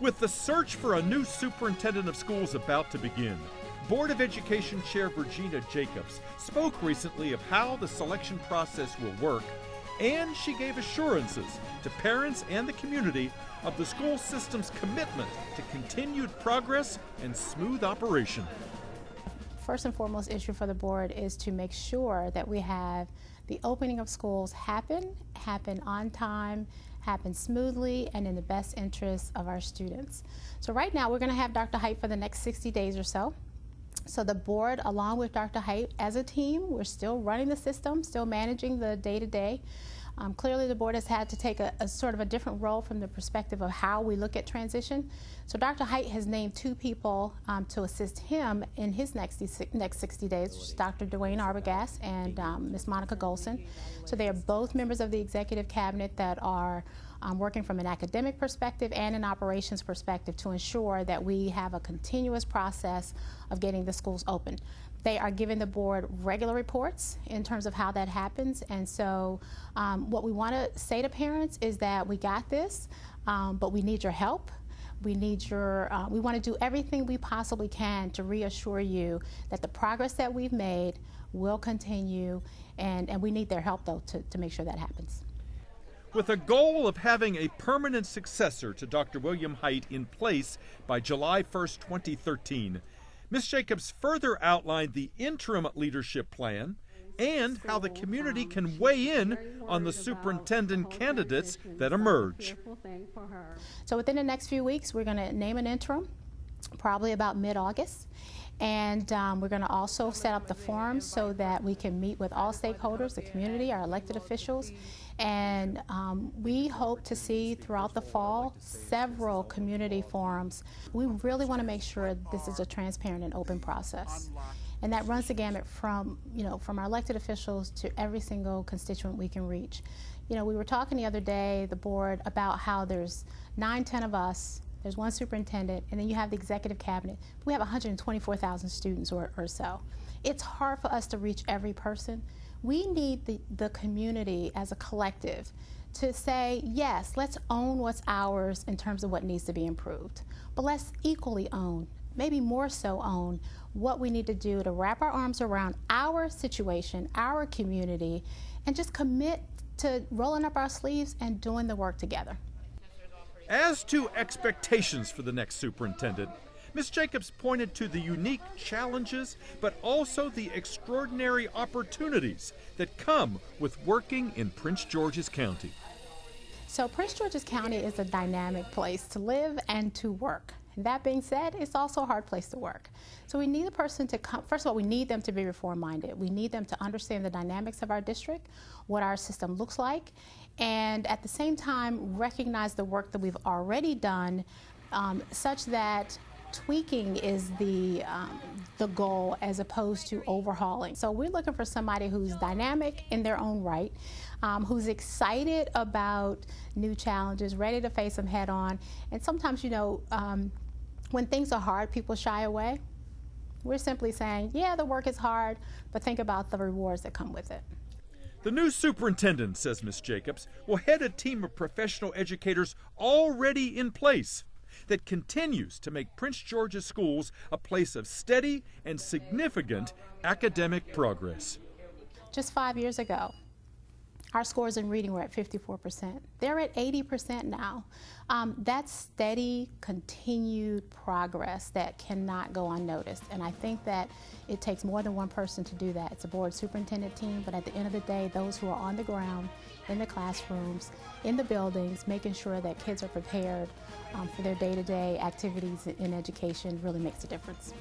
With the search for a new superintendent of schools about to begin, Board of Education Chair Verjeana spoke recently of how the selection process will work, and she gave assurances to parents and the community of the school system's commitment to continued progress and smooth operation. First and foremost issue for the board is to make sure that we have the opening of schools happen on time, happen smoothly, and in the best interest of our students. So right now we're going to have Dr. Height for the next 60 days or so. So the board, along with Dr. Height as a team, we're still running the system, still managing the day-to-day. Clearly the board has had to take a sort of a different role from the perspective of how we look at transition. So Dr. Height has named two people to assist him in his next 60 days, which is Dr. Dwayne Arbogast and Ms. Monica Golson. So they are both members of the executive cabinet that are working from an academic perspective and an operations perspective to ensure that we have a continuous process of getting the schools open. They are giving the board regular reports in terms of how that happens, and so what we want to say to parents is that we got this, but we need your help. We need we want to do everything we possibly can to reassure you that the progress that we've made will continue, and we need their help, though, to make sure that happens. With a goal of having a permanent successor to Dr. William Height in place by July 1st, 2013, Ms. Jacobs further outlined the interim leadership plan and how the community can weigh in on the superintendent candidates that emerge. So within the next few weeks, we're going to name an interim, probably about mid-August. And we're going to also set up the forums so that we can meet with all stakeholders, the community, our elected officials. And we hope to see throughout the fall several community forums. We really want to make sure this is a transparent and open process. And that runs the gamut from our elected officials to every single constituent we can reach. We were talking the other day, the board, about how there's 9-10 of us. There's one superintendent, and then you have the executive cabinet. We have 124,000 students or so. It's hard for us to reach every person. We need the community as a collective to say, yes, let's own what's ours in terms of what needs to be improved. But let's equally own, maybe more so own, what we need to do to wrap our arms around our situation, our community, and just commit to rolling up our sleeves and doing the work together. As to expectations for the next superintendent, Ms. Jacobs pointed to the unique challenges, but also the extraordinary opportunities that come with working in Prince George's County. So Prince George's County is a dynamic place to live and to work. That being said, it's also a hard place to work. So we need a person to come, first of all, we need them to be reform-minded. We need them to understand the dynamics of our district, what our system looks like, and at the same time recognize the work that we've already done such that tweaking is the goal as opposed to overhauling. So we're looking for somebody who's dynamic in their own right, who's excited about new challenges, ready to face them head on. And sometimes, when things are hard, people shy away. We're simply saying, yeah, the work is hard, but think about the rewards that come with it. The new superintendent, says Ms. Jacobs, will head a team of professional educators already in place that continues to make Prince George's schools a place of steady and significant academic progress. Just 5 years ago, our scores in reading were at 54%. They're at 80% now. That's steady, continued progress that cannot go unnoticed. And I think that it takes more than one person to do that. It's a board superintendent team, but at the end of the day, those who are on the ground, in the classrooms, in the buildings, making sure that kids are prepared for their day-to-day activities in education really makes a difference.